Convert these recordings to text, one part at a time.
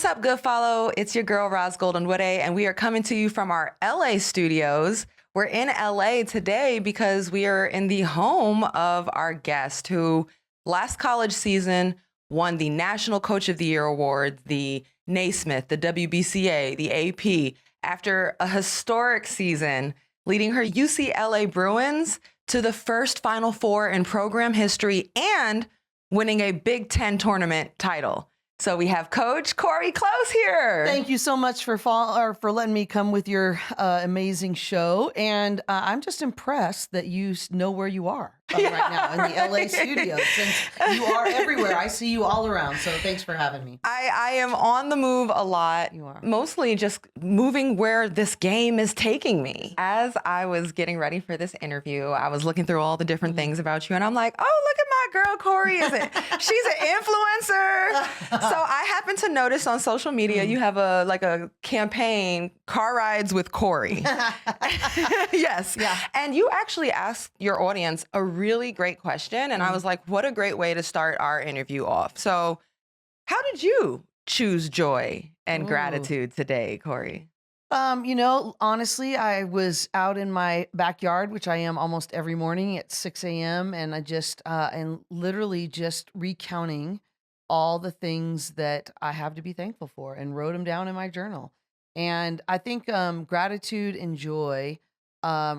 What's up, Good Follow? It's your girl, Roz Goldenwoode, and we are coming to you from our LA studios. We're in LA today because we are in the home of our guest who last college season won the National Coach of the Year award, the Naismith, the WBCA, the AP, after a historic season, leading her UCLA Bruins to the first Final Four in program history and winning a Big Ten tournament title. So we have Coach Cori Close here. Thank you so much for letting me come with your amazing show. And I'm just impressed that you know where you are right now in the LA studio, since you are everywhere. I see you all around. So thanks for having me. I am on the move a lot. You are. Mostly just moving where this game is taking me. As I was getting ready for this interview, I was looking through all the different things about you, and I'm like, oh, look at my girl Cori. She's an influencer. So I happen to notice on social media you have a campaign, Car Rides with Cori. Yes. Yeah. And you actually asked your audience a really great question. And I was like, what a great way to start our interview off. So how did you choose joy and gratitude today, Cori? Honestly, I was out in my backyard, which I am almost every morning at 6 a.m. And I just, and literally just recounting all the things that I have to be thankful for and wrote them down in my journal. And I think gratitude and joy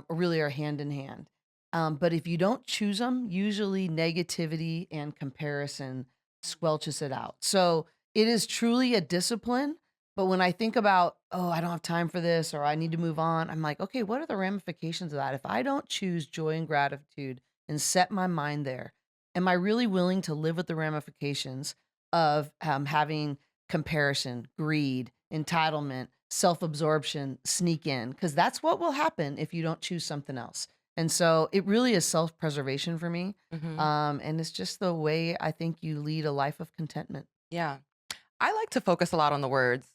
really are hand in hand. But if you don't choose them, usually negativity and comparison squelches it out. So it is truly a discipline. But when I think about, oh, I don't have time for this, or I need to move on, I'm like, okay, what are the ramifications of that? If I don't choose joy and gratitude and set my mind there, am I really willing to live with the ramifications of having comparison, greed, entitlement, self-absorption sneak in? Because that's what will happen if you don't choose something else. And so it really is self-preservation for me. And it's just the way I think you lead a life of contentment. Yeah. I like to focus a lot on the words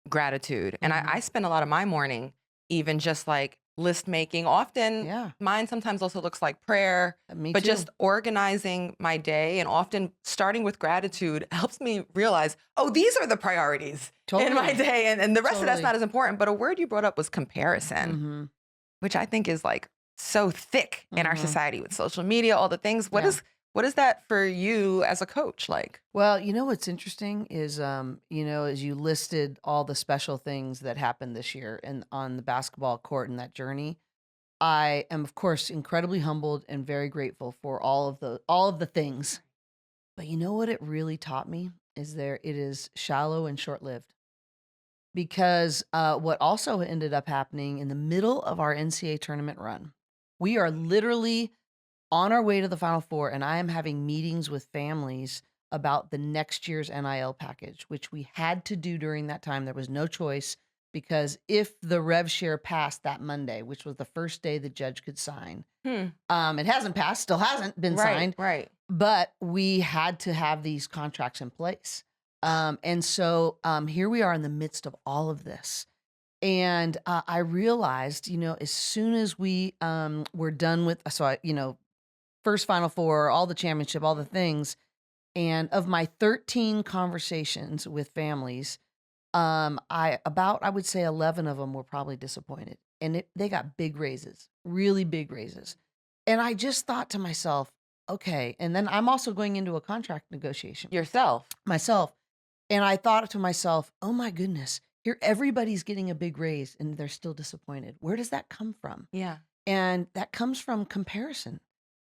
gratitude. And I spend a lot of my morning even just like list making. Often mine sometimes also looks like prayer, but just organizing my day, and often starting with gratitude helps me realize, oh, these are the priorities in my day. And the rest of that's not as important. But a word you brought up was comparison, which I think is like so thick in our society with social media, all the things. What is that for you as a coach like? Well, what's interesting is, as you listed all the special things that happened this year and on the basketball court and that journey, I am, of course, incredibly humbled and very grateful for all of the things. But you know what it really taught me is it is shallow and short-lived. Because what also ended up happening in the middle of our NCAA tournament run, we are literally on our way to the Final Four, and I am having meetings with families about the next year's NIL package, which we had to do during that time. There was no choice, because if the rev share passed that Monday, which was the first day the judge could sign, it hasn't passed, still hasn't been signed. Right. But we had to have these contracts in place. And so here we are in the midst of all of this. And I realized, as soon as we were done with, first Final Four, all the championship, all the things. And of my 13 conversations with families, I would say 11 of them were probably disappointed. And they got big raises, really big raises. And I just thought to myself, okay. And then I'm also going into a contract negotiation. Myself. And I thought to myself, oh my goodness, here everybody's getting a big raise and they're still disappointed. Where does that come from? Yeah. And that comes from comparison.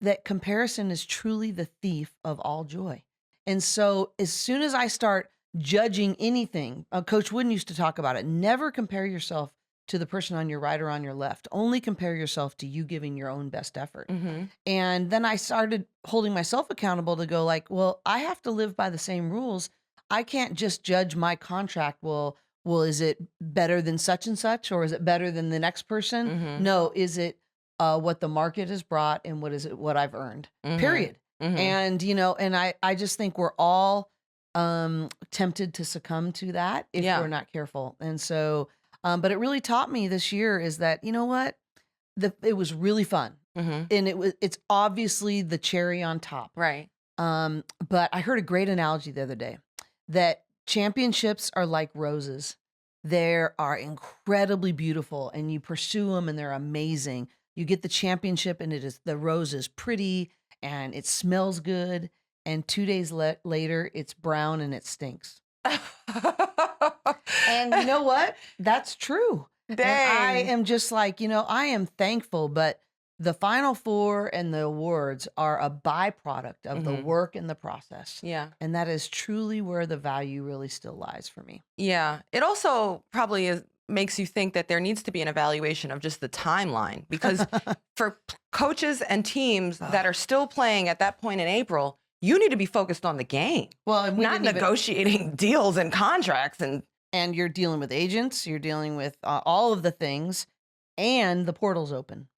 That comparison is truly the thief of all joy. And so as soon as I start judging anything, Coach Wooden used to talk about it, never compare yourself to the person on your right or on your left. Only compare yourself to you giving your own best effort. And then I started holding myself accountable to go like, well, I have to live by the same rules. I can't just judge my contract. Well, is it better than such and such, or is it better than the next person? No, is it what the market has brought, and what I've earned, period. And, and I just think we're all tempted to succumb to that if we're not careful. And so, but it really taught me this year is that, you know what, it was really fun. And it's obviously the cherry on top. Right. But I heard a great analogy the other day that championships are like roses. They are incredibly beautiful, and you pursue them, and they're amazing. You get the championship, and the rose is pretty, and it smells good. And 2 days later, it's brown and it stinks. And you know what? That's true. Dang. And I am just like, I am thankful, but the Final Four and the awards are a byproduct of the work and the process. Yeah. And that is truly where the value really still lies for me. Yeah. It also probably makes you think that there needs to be an evaluation of just the timeline, because for coaches and teams that are still playing at that point in April, you need to be focused on the game. Well, and not negotiating deals and contracts. And you're dealing with agents, you're dealing with all of the things, and the portal's open.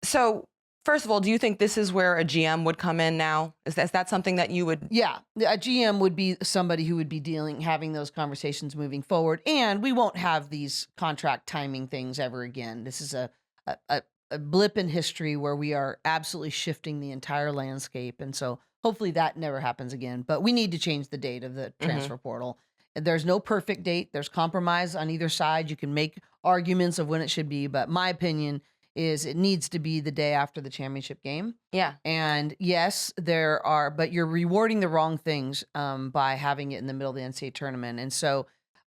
So, first of all, do you think this is where a GM would come in now? Is that something that you would? Yeah, a GM would be somebody who would be having those conversations moving forward, and we won't have these contract timing things ever again. This is a blip in history where we are absolutely shifting the entire landscape, and so hopefully that never happens again. But we need to change the date of the transfer portal. There's no perfect date. There's compromise on either side. You can make arguments of when it should be, but my opinion is it needs to be the day after the championship game. Yeah. And yes, but you're rewarding the wrong things by having it in the middle of the NCAA tournament. And so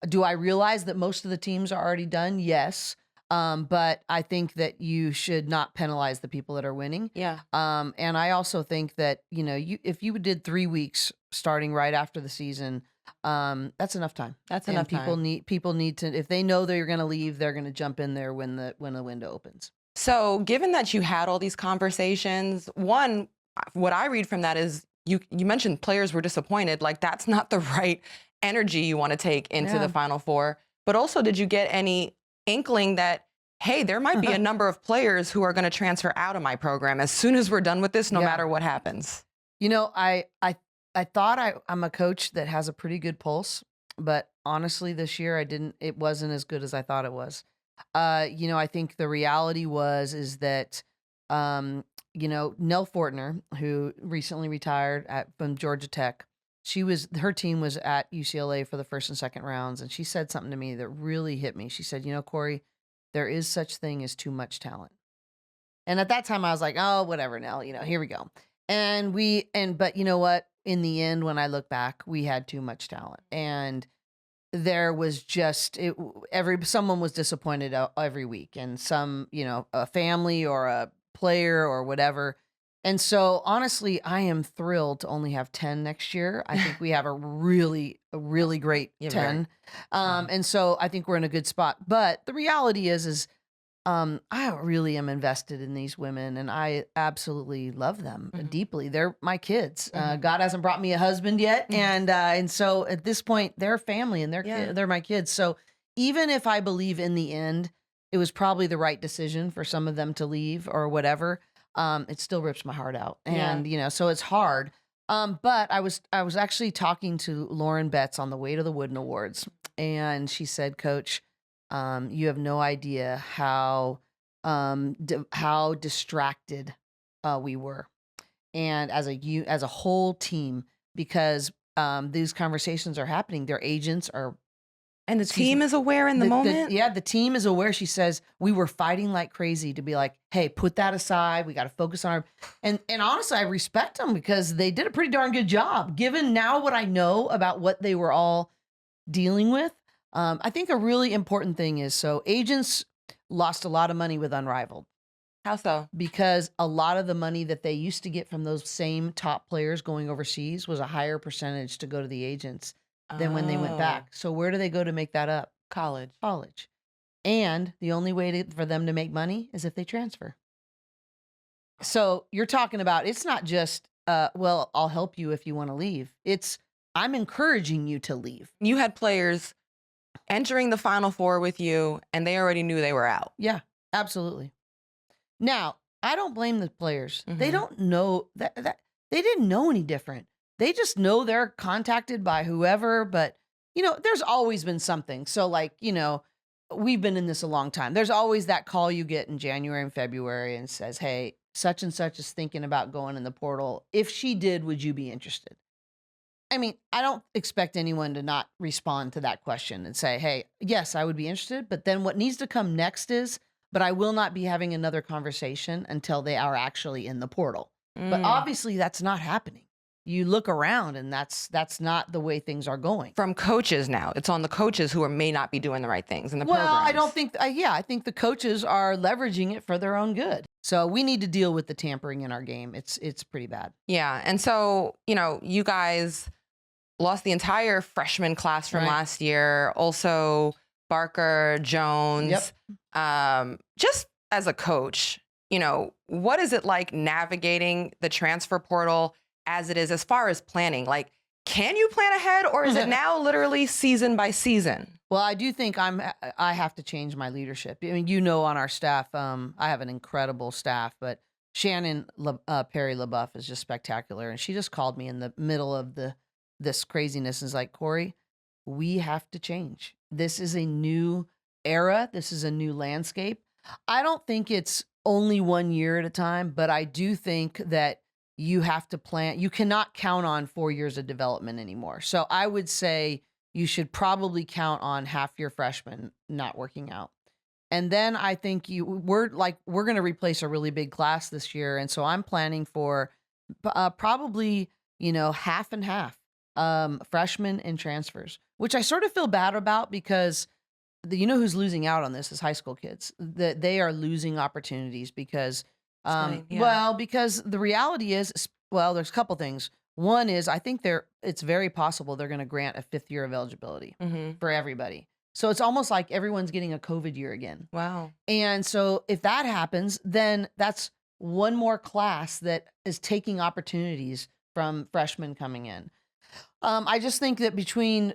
do I realize that most of the teams are already done? Yes. But I think that you should not penalize the people that are winning. Yeah. And I also think that, if you did 3 weeks starting right after the season, that's enough time. That's enough time. People need to, if they know they're going to leave, they're going to jump in there when the window opens. So given that you had all these conversations, one, what I read from that is you mentioned players were disappointed. Like, that's not the right energy you want to take into the Final Four. But also, did you get any inkling that, hey, there might be a number of players who are going to transfer out of my program as soon as we're done with this, no matter what happens? I thought I'm a coach that has a pretty good pulse, but honestly, this year it wasn't as good as I thought it was. I think the reality is that, Nell Fortner, who recently retired from Georgia Tech, her team was at UCLA for the first and second rounds. And she said something to me that really hit me. She said, Cori, there is such thing as too much talent. And at that time I was like, oh, whatever, Nell, here we go. But you know what? In the end, when I look back, we had too much talent, and there was just someone was disappointed every week, and some, a family or a player or whatever. And so honestly, I am thrilled to only have 10 next year. I think we have a really great 10. And so I think we're in a good spot. But the reality is I really am invested in these women, and I absolutely love them deeply. They're my kids. God hasn't brought me a husband yet, and so at this point, they're family, and they're my kids. So even if I believe in the end it was probably the right decision for some of them to leave or whatever, it still rips my heart out, and so it's hard. But I was actually talking to Lauren Betts on the way to the Wooden Awards, and she said, Coach, you have no idea how distracted we were, and as a whole team, because these conversations are happening. Their agents are, and the team is aware in the moment. The team is aware. She says we were fighting like crazy to be like, hey, put that aside. We got to focus on our. And honestly, I respect them because they did a pretty darn good job, given now what I know about what they were all dealing with. I think a really important thing is, so agents lost a lot of money with Unrivaled. How so? Because a lot of the money that they used to get from those same top players going overseas was a higher percentage to go to the agents than when they went back. So where do they go to make that up? College. And the only way for them to make money is if they transfer. So you're talking about, it's not just, well, I'll help you if you want to leave. It's, I'm encouraging you to leave. You had players entering the Final Four with you, and they already knew they were out. Yeah, absolutely. Now, I don't blame the players. They don't know that they didn't know any different. They just know they're contacted by whoever, but there's always been something. So like, we've been in this a long time. There's always that call you get in January and February and says, hey, such and such is thinking about going in the portal. If she did, would you be interested? I mean, I don't expect anyone to not respond to that question and say, hey, yes, I would be interested. But then what needs to come next is, but I will not be having another conversation until they are actually in the portal. But obviously that's not happening. You look around and that's not the way things are going. From coaches now. It's on the coaches who may not be doing the right things in the Well, programs. I don't think, I think the coaches are leveraging it for their own good. So we need to deal with the tampering in our game. It's pretty bad. Yeah. And so, you guys lost the entire freshman class from last year. Also, Barker, Jones. Yep. Just as a coach, what is it like navigating the transfer portal as it is as far as planning? Like, can you plan ahead, or is it now literally season by season? Well, I do think I have to change my leadership. I mean, on our staff, I have an incredible staff, but Shannon Perry LaBeouf is just spectacular. And she just called me in the middle of this craziness and is like, Cori, we have to change. This is a new era. This is a new landscape. I don't think it's only 1 year at a time, but I do think that you have to plan. You cannot count on 4 years of development anymore. So I would say you should probably count on half your freshmen not working out. And then I think we're going to replace a really big class this year. And so I'm planning for probably, half and half, freshmen and transfers, which I sort of feel bad about because who's losing out on this is high school kids. That they are losing opportunities because because the reality is, there's a couple things. One is I think it's very possible they're going to grant a 5th year of eligibility for everybody. So it's almost like everyone's getting a COVID year again. Wow. And so if that happens, then that's one more class that is taking opportunities from freshmen coming in. I just think that between,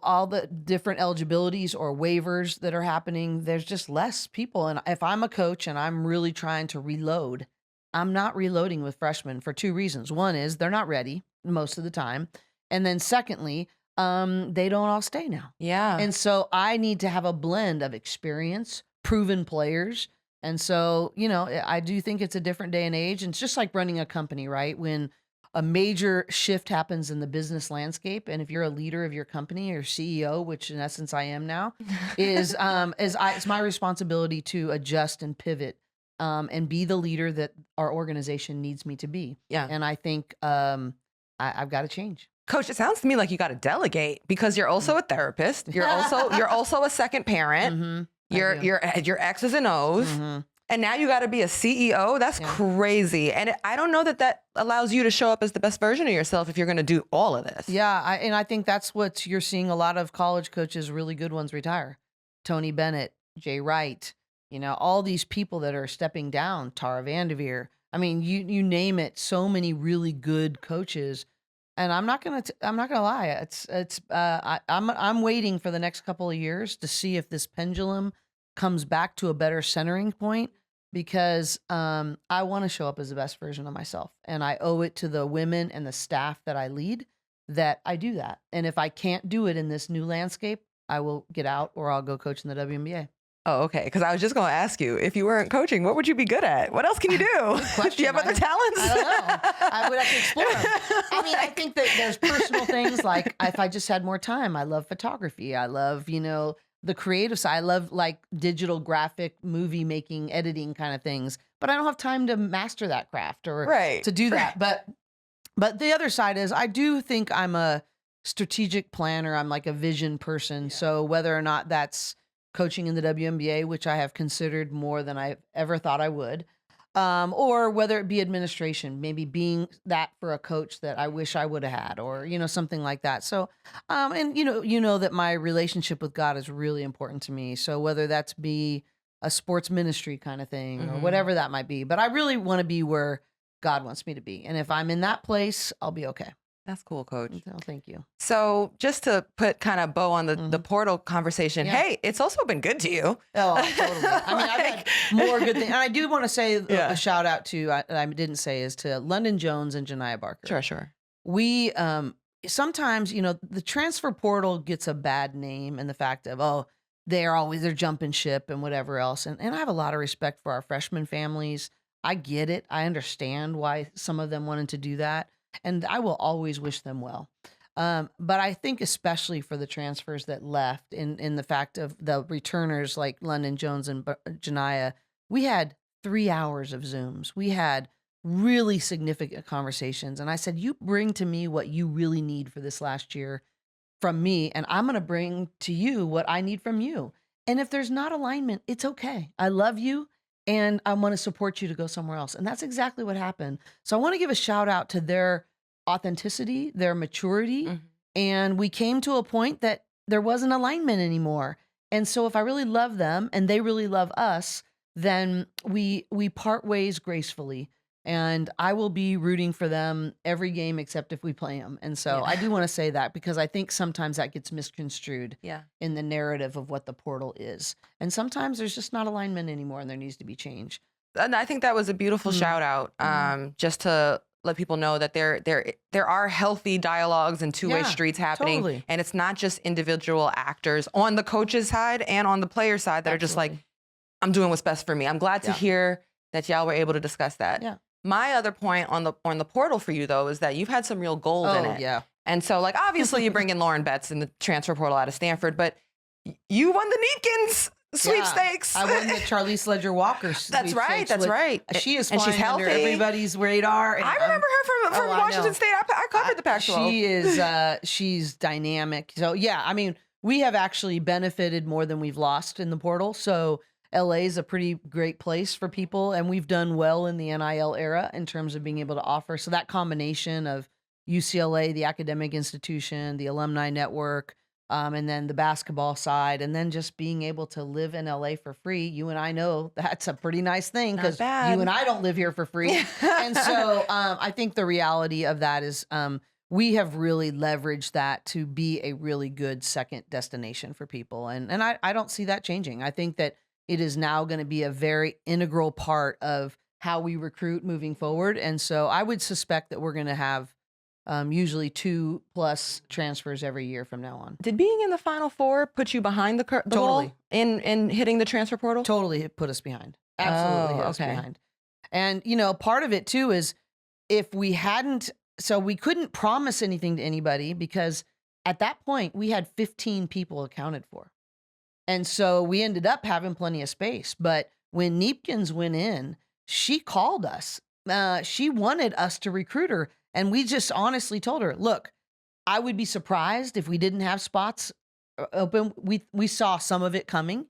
all the different eligibilities or waivers that are happening, there's just less people. And if I'm a coach and I'm really trying to reload, I'm not reloading with freshmen for 2 reasons. One is they're not ready most of the time. And then secondly, they don't all stay now. Yeah. And so I need to have a blend of experience, proven players. And so, I do think it's a different day and age. And it's just like running a company, right? When a major shift happens in the business landscape, and if you're a leader of your company or CEO, which in essence I am now, it's my responsibility to adjust and pivot and be the leader that our organization needs me to be. Yeah. And I think I've got to change. Coach, it sounds to me like you got to delegate because you're also a therapist. You're also a second parent. Your X's and O's. And now you got to be a CEO. That's crazy. And I don't know that allows you to show up as the best version of yourself if you're going to do all of this. Yeah. I think that's what you're seeing a lot of college coaches, really good ones, retire. Tony Bennett, Jay Wright, all these people that are stepping down, Tara Vanderveer. I mean, you name it, so many really good coaches. And I'm not gonna lie. I'm waiting for the next couple of years to see if this pendulum comes back to a better centering point, because I want to show up as the best version of myself, and I owe it to the women and the staff that I lead that I do that. And if I can't do it in this new landscape, I will get out or I'll go coach in the WNBA. Oh, okay. Because I was just going to ask you, if you weren't coaching, what would you be good at? What else can you do? Do you have other talents? I don't know. I would have to explore them. I mean, I think that there's personal things like if I just had more time. I love photography. I love, the creative side. I love like digital graphic movie making, editing kind of things. But I don't have time to master that craft or to do that. But the other side is I do think I'm a strategic planner. I'm like a vision person. Yeah. So whether or not that's coaching in the WNBA, which I have considered more than I ever thought I would, or whether it be administration, maybe being that for a coach that I wish I would have had, or something like that. So, and that my relationship with God is really important to me. So whether that's be a sports ministry kind of thing or whatever that might be, but I really want to be where God wants me to be, and if I'm in that place, I'll be okay. That's cool, Coach. Oh, thank you. So just to put kind of bow on the portal conversation, hey, it's also been good to you. Oh, totally. I mean, I've had more good things. And I do want to say a shout out to, I didn't say, is to Londynn Jones and Janiah Barker. Sure. We, sometimes, the transfer portal gets a bad name, and the fact of, they're jumping ship and whatever else. And I have a lot of respect for our freshman families. I get it. I understand why some of them wanted to do that. And I will always wish them well. But I think especially for the transfers that left in the fact of the returners like Londynn, Jones, and Janiah, we had 3 hours of Zooms. We had really significant conversations. And I said, you bring to me what you really need for this last year from me, and I'm going to bring to you what I need from you. And if there's not alignment, it's okay. I love you and I want to support you to go somewhere else. And that's exactly what happened. So I want to give a shout out to their authenticity, their maturity. And we came to a point that there wasn't alignment anymore. And so if I really love them and they really love us, then we part ways gracefully. And I will be rooting for them every game except if we play them. And so I do want to say that because I think sometimes that gets misconstrued in the narrative of what the portal is. And sometimes there's just not alignment anymore and there needs to be change. And I think that was a beautiful shout out, just to let people know that there are healthy dialogues and two-way streets happening. Totally. And it's not just individual actors on the coach's side and on the player side that are just like, I'm doing what's best for me. I'm glad to hear that y'all were able to discuss that. Yeah. My other point on the portal for you, though, is that you've had some real gold in it. Yeah. And so, like, obviously you bring in Lauren Betts in the transfer portal out of Stanford, but you won the Kneepkens sweepstakes. I won the Charlisse Lege-Walker sweepstakes. That's right. She is and flying she's healthy. under everybody's radar. And I remember her from Washington State. I covered the Pac-12. She is, she's dynamic. So, yeah, I mean, we have actually benefited more than we've lost in the portal. So LA is a pretty great place for people, and we've done well in the NIL era in terms of being able to offer. So that combination of UCLA, the academic institution, the alumni network, and then the basketball side, and then just being able to live in LA for free. You and I know that's a pretty nice thing because you and I don't live here for free. And so I think the reality of that is we have really leveraged that to be a really good second destination for people. And I don't see that changing. I think that it is now going to be a very integral part of how we recruit moving forward. And so I would suspect that we're going to have usually 2+ transfers every year from now on. Did being in the Final Four put you behind the ball in hitting the transfer portal? Totally, it put us behind. Absolutely hit us behind. And, you know, part of it too is if we hadn't, so we couldn't promise anything to anybody because at that point we had 15 people accounted for. And so we ended up having plenty of space. But when Kneepkens went in, she called us. She wanted us to recruit her. And we just honestly told her, look, I would be surprised if we didn't have spots open. We saw some of it coming.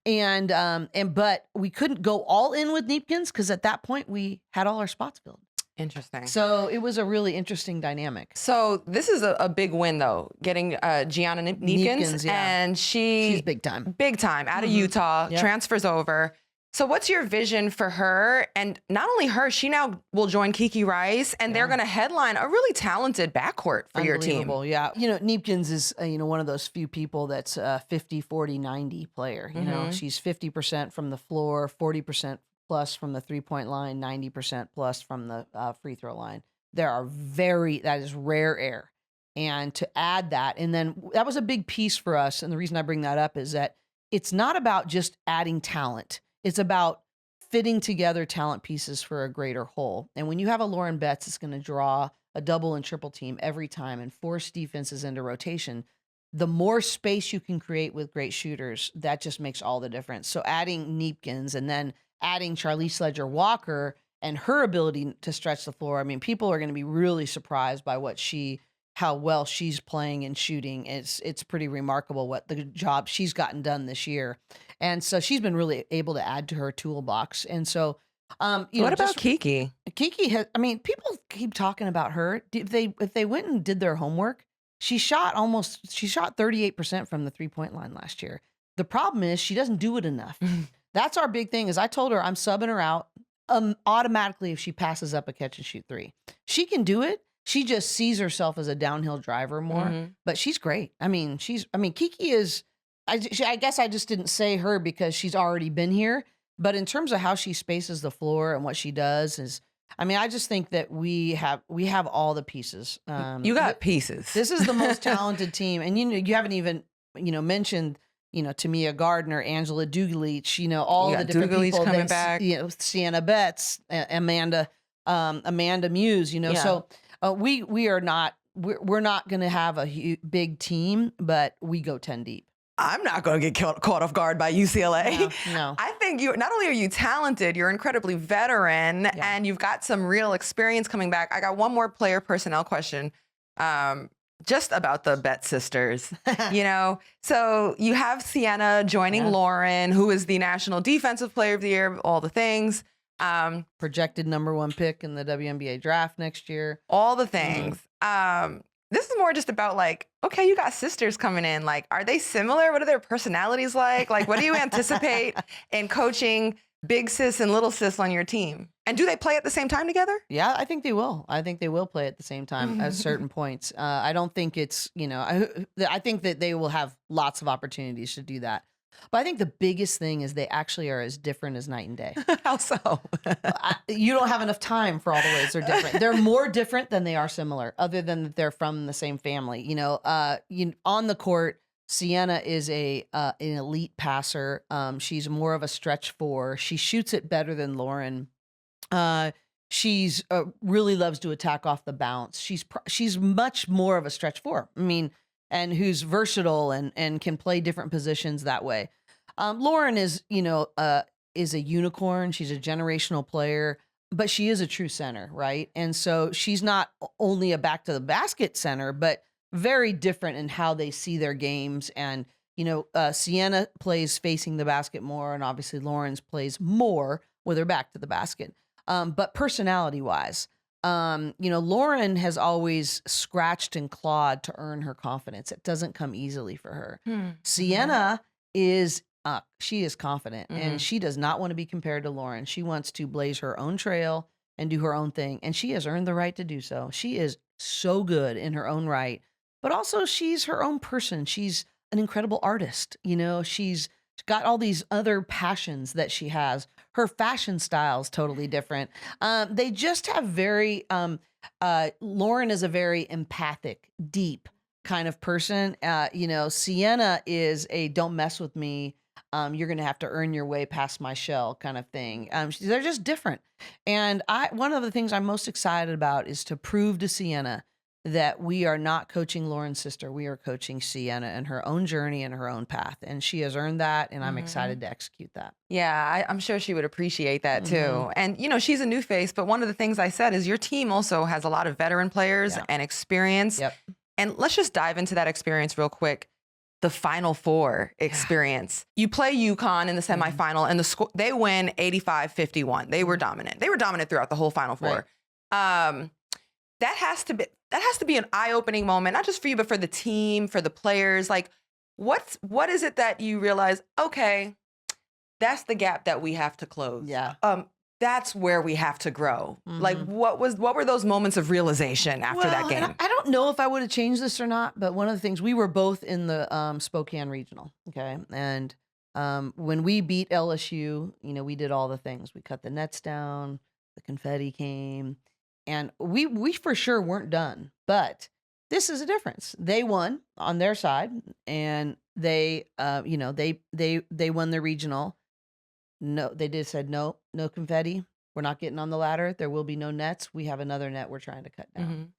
But we couldn't go all in with Kneepkens because at that point we had all our spots filled. Interesting. So it was a really interesting dynamic. So this is a big win, though, getting Gianna Kneepkens. And she's big time. Big time, out of Utah, transfers over. So what's your vision for her? And not only her, she now will join Kiki Rice, and they're going to headline a really talented backcourt for your team. Yeah. You know, Kneepkens is, one of those few people that's a 50, 40, 90 player. You know, she's 50% from the floor, 40% plus from the 3-point line, 90% plus from the free throw line. That is rare air. And to add that, and then that was a big piece for us. And the reason I bring that up is that it's not about just adding talent. It's about fitting together talent pieces for a greater whole. And when you have a Lauren Betts, it's going to draw a double and triple team every time and force defenses into rotation. The more space you can create with great shooters, that just makes all the difference. So adding Kneepkens and then adding Charlisse Lege-Walker and her ability to stretch the floor. I mean, people are going to be really surprised by how well she's playing and shooting. It's pretty remarkable what the job she's gotten done this year. And so she's been really able to add to her toolbox. And so, what about Kiki? Kiki has, people keep talking about her. If they went and did their homework, she shot 38% from the 3-point line last year. The problem is she doesn't do it enough. That's our big thing is I told her I'm subbing her out automatically if she passes up a catch and shoot 3. She can do it. She just sees herself as a downhill driver more, but she's great. Kiki is, I guess I just didn't say her because she's already been here, but in terms of how she spaces the floor and what she does is, I just think that we have all the pieces. You got pieces. This is the most talented team. And you haven't even, mentioned, Tamia Gardner, Angela Dugalich, all the different people coming back. Sienna Betts, Amanda Muse, so we are not we're not going to have a big team, but we go 10 deep. I'm not going to get caught off guard by UCLA. No. I think you not only are you talented, you're incredibly veteran, and you've got some real experience coming back. I got one more player personnel question, just about the Bet sisters. So you have Sienna joining Lauren, who is the National Defensive Player of the Year, all the things. Projected #1 pick in the WNBA draft next year. All the things. This is more just about like, okay, you got sisters coming in. Like, are they similar? What are their personalities like? Like, what do you anticipate in coaching big sis and little sis on your team? And do they play at the same time together? Yeah, I think they will. I think they will play at the same time at certain points. I don't think it's, I think that they will have lots of opportunities to do that. But I think the biggest thing is they actually are as different as night and day. How so? You don't have enough time for all the ways they're different. They're more different than they are similar, other than that they're from the same family. On the court, Sienna is an elite passer. She's more of a stretch four. She shoots it better than Lauren. She's really loves to attack off the bounce. She's much more of a stretch four. And who's versatile and can play different positions that way. Lauren is a unicorn. She's a generational player, but she is a true center, right? And so she's not only a back to the basket center, but very different in how they see their games. And, Sienna plays facing the basket more, and obviously Lauren's plays more with her back to the basket. But personality wise, Lauren has always scratched and clawed to earn her confidence. It doesn't come easily for her. Sienna is she is confident, and she does not want to be compared to Lauren. She wants to blaze her own trail and do her own thing, and she has earned the right to do so. She is so good in her own right, but also she's her own person. She's an incredible artist. She's got all these other passions that she has. Her fashion style is totally different. They just have very, Lauren is a very empathic, deep kind of person. Sienna is a don't mess with me. You're going to have to earn your way past my shell kind of thing. They're just different. And one of the things I'm most excited about is to prove to Sienna that we are not coaching Lauren's sister. We are coaching Sienna in her own journey and her own path. And she has earned that, and I'm excited to execute that. Yeah, I'm sure she would appreciate that too. And, she's a new face, but one of the things I said is your team also has a lot of veteran players and experience. Yep. And let's just dive into that experience real quick. The Final Four experience. You play UConn in the semifinal, and they win 85-51. They were dominant. They were dominant throughout the whole Final Four. Right. That has to be an eye-opening moment, not just for you, but for the team, for the players. Like, what is it that you realize, okay, that's the gap that we have to close. Yeah. That's where we have to grow. Like, what were those moments of realization after that game? I don't know if I would have changed this or not, but one of the things, we were both in the Spokane regional. Okay. And when we beat LSU, we did all the things. We cut the nets down, the confetti came. And we for sure weren't done, but this is a difference. They won on their side, and they won the regional. No, they just said no confetti. We're not getting on the ladder. There will be no nets. We have another net we're trying to cut down.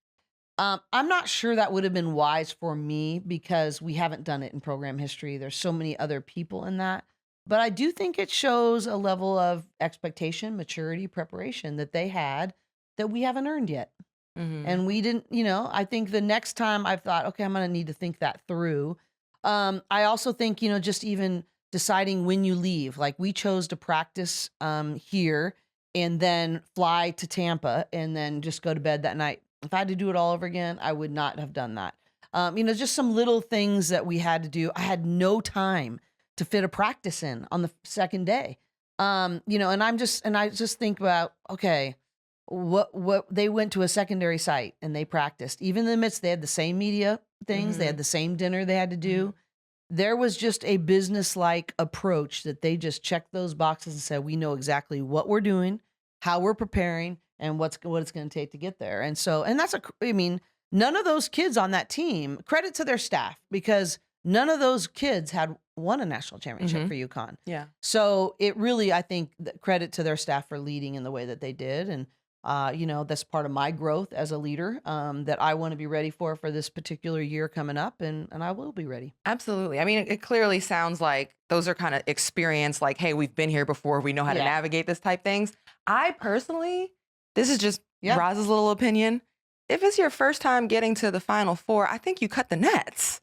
I'm not sure that would have been wise for me because we haven't done it in program history. There's so many other people in that, but I do think it shows a level of expectation, maturity, preparation that they had that we haven't earned yet. And we didn't, I think the next time I've thought, okay, I'm going to need to think that through. I also think, just even deciding when you leave, like we chose to practice here and then fly to Tampa and then just go to bed that night. If I had to do it all over again, I would not have done that. Just some little things that we had to do. I had no time to fit a practice in on the second day. And I just think about, okay, what they went to a secondary site and they practiced. Even in the midst, they had the same media things. They had the same dinner they had to do. There was just a business-like approach that they just checked those boxes and said, we know exactly what we're doing, how we're preparing, and what it's going to take to get there. And so, none of those kids on that team, credit to their staff, because none of those kids had won a national championship for UConn. Yeah. So it really, I think, credit to their staff for leading in the way that they did. And That's part of my growth as a leader, that I want to be ready for this particular year coming up, and I will be ready. Absolutely. I mean, it clearly sounds like those are kind of experience, like, hey, we've been here before. We know how to Yeah. navigate this type things. I personally, this is just Yeah. Roz's little opinion. If it's your first time getting to the Final Four, I think you cut the nets.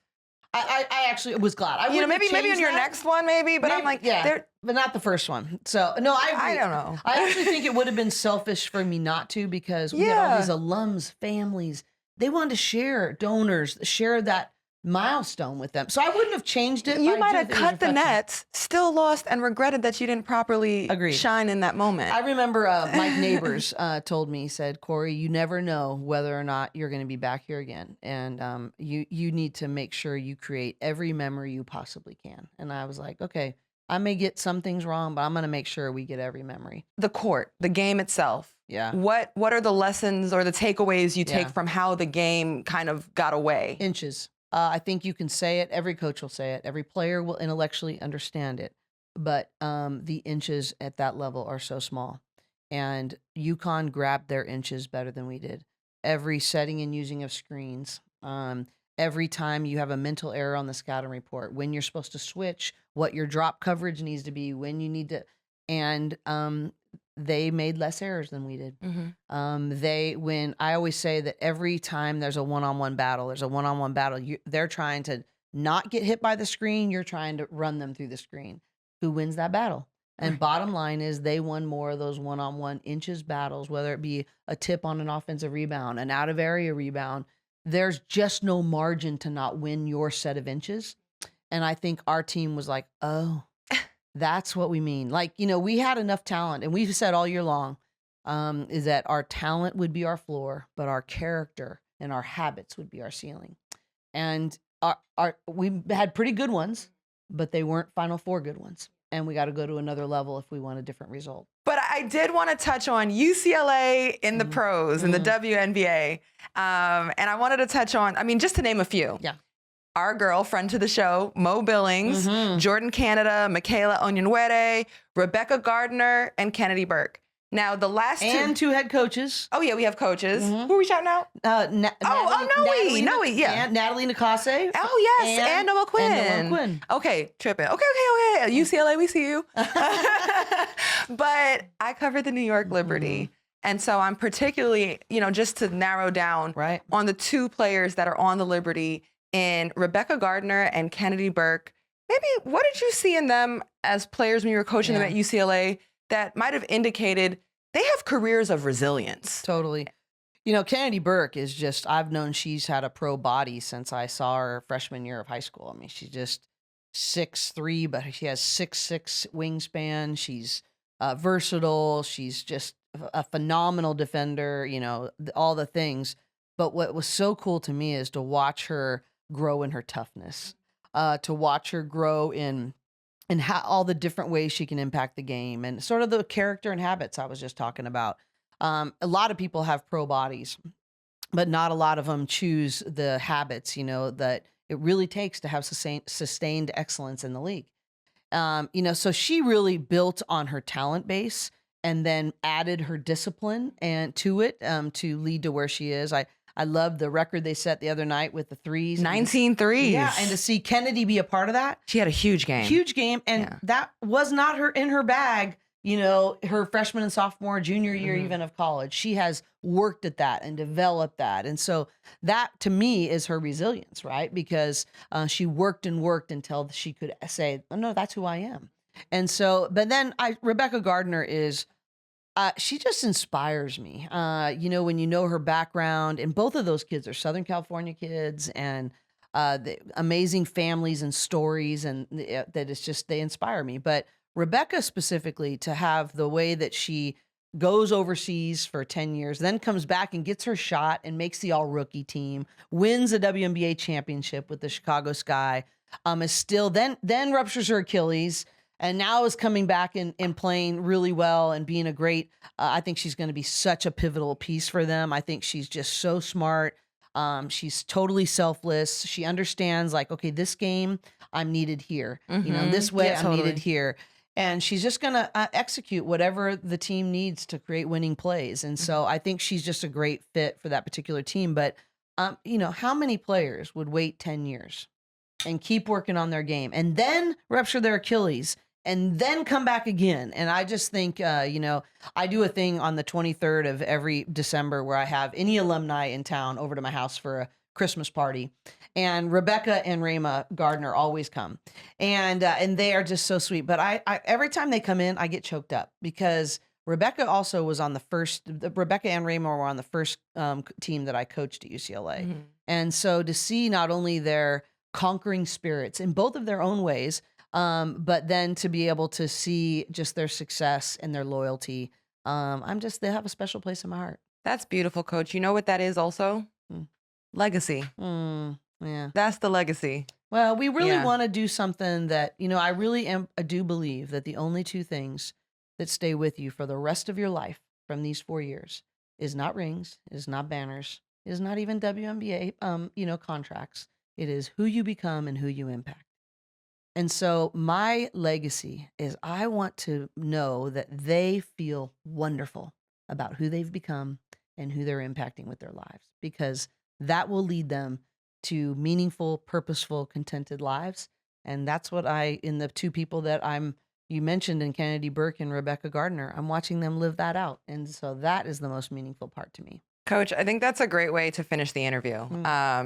I actually was glad. I wouldn't maybe change on your that. next one, maybe. But I'm like, yeah, but not the first one. So no, I agree. I don't know. I actually think it would have been selfish for me not to, because we had all these alums, families. They wanted to share, donors, share that milestone with them. So I wouldn't have changed it. You might have cut the nets, still lost, and regretted that you didn't properly shine in that moment. I remember Mike Neighbors told me, he said, Cori, you never know whether or not you're going to be back here again. And you need to make sure you create every memory you possibly can. And I was like, okay, I may get some things wrong, but I'm going to make sure we get every memory. The court, the game itself. Yeah. What are the lessons or the takeaways you take from how the game kind of got away? Inches. I think you can say it. Every coach will say it. Every player will intellectually understand it. But the inches at that level are so small. And UConn grabbed their inches better than we did. Every setting and using of screens. Every time you have a mental error on the scouting report, when you're supposed to switch, what your drop coverage needs to be, when you need to. And they made less errors than we did. When I always say that every time there's a one-on-one battle, they're trying to not get hit by the screen. You're trying to run them through the screen. Who wins that battle? And bottom line is they won more of those one-on-one inches battles, whether it be a tip on an offensive rebound, an out of area rebound. There's just no margin to not win your set of inches. And I think our team was like, oh, that's what we mean. Like, we had enough talent, and we've said all year long, is that our talent would be our floor, but our character and our habits would be our ceiling. And we had pretty good ones, but they weren't Final Four good ones. And we got to go to another level if we want a different result. But I did want to touch on UCLA in the pros, in the WNBA. And I wanted to touch on, just to name a few. Yeah. Our girl, friend to the show, Mo Billings, Jordan Canada, Michaela Onyenwere, Rebecca Gardner, and Kennedy Burke. Now, the last two head coaches. Oh, yeah, we have coaches. Who are we shouting out? Noe, yeah. Natalie Nakase. Oh, yes, and Noah Quinn. Okay, tripping. Okay. UCLA, we see you. But I covered the New York Liberty. And so I'm particularly, just to narrow down on the two players that are on the Liberty, in Rebecca Gardner and Kennedy Burke. Maybe what did you see in them as players when you were coaching them at UCLA that might have indicated they have careers of resilience? Totally. Kennedy Burke is just, I've known she's had a pro body since I saw her freshman year of high school. She's just 6'3", but she has 6'6" wingspan. She's versatile. She's just a phenomenal defender, all the things. But what was so cool to me is to watch her grow in her toughness, to watch her grow in how all the different ways she can impact the game, and sort of the character and habits I was just talking about. A lot of people have pro bodies, but not a lot of them choose the habits, that it really takes to have sustained excellence in the league. So she really built on her talent base and then added her discipline and to it, to lead to where she is. I love the record they set the other night with the threes. 19 threes. Yeah, and to see Kennedy be a part of that. She had a huge game. Huge game, and that was not in her bag, her freshman and sophomore, junior year even of college. She has worked at that and developed that. And so that, to me, is her resilience, right? Because she worked and worked until she could say, oh, no, that's who I am. And so, but then Rebecca Gardner is... she just inspires me. When you know her background, and both of those kids are Southern California kids, and the amazing families and stories, and that it's just, they inspire me. But Rebecca specifically, to have the way that she goes overseas for 10 years, then comes back and gets her shot and makes the all-rookie team, wins a WNBA championship with the Chicago Sky, is still then ruptures her Achilles, and now is coming back and playing really well and being a great, I think she's going to be such a pivotal piece for them. I think she's just so smart. She's totally selfless. She understands, like, okay, this game, I'm needed here. This way, I'm needed here. and she's just going to execute whatever the team needs to create winning plays. And so I think she's just a great fit for that particular team. But, you know, how many players would wait 10 years and keep working on their game and then rupture their Achilles and then come back again? And I just think, you know, I do a thing on the 23rd of every December where I have any alumni in town over to my house for a Christmas party. And Rebecca and Rayma Gardner always come, and they are just so sweet. But I every time they come in, I get choked up because Rebecca also was on the first. Rebecca and Rayma were on the first team that I coached at UCLA, and so to see not only their conquering spirits in both of their own ways, but then to be able to see just their success and their loyalty, they have a special place in my heart. That's beautiful, Coach. You know what that is also? Legacy. Yeah. That's the legacy. Well, we really want to do something that, you know, I do believe that the only two things that stay with you for the rest of your life from these 4 years is not rings, is not banners, is not even WNBA, you know, contracts. It is who you become and who you impact. And so my legacy is I want to know that they feel wonderful about who they've become and who they're impacting with their lives, because that will lead them to meaningful, purposeful, contented lives. And that's what in the two people that you mentioned in Kennedy Burke and Rebecca Gardner, I'm watching them live that out. And so that is the most meaningful part to me. Coach, I think that's a great way to finish the interview.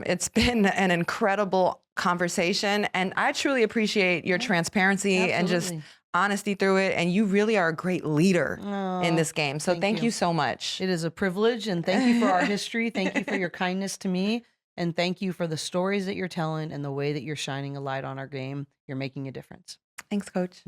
It's been an incredible conversation, and I truly appreciate your transparency and just honesty through it. And you really are a great leader in this game. So thank you so much. It is a privilege, and thank you for our history. Thank you for your kindness to me. And thank you for the stories that you're telling and the way that you're shining a light on our game. You're making a difference. Thanks, Coach.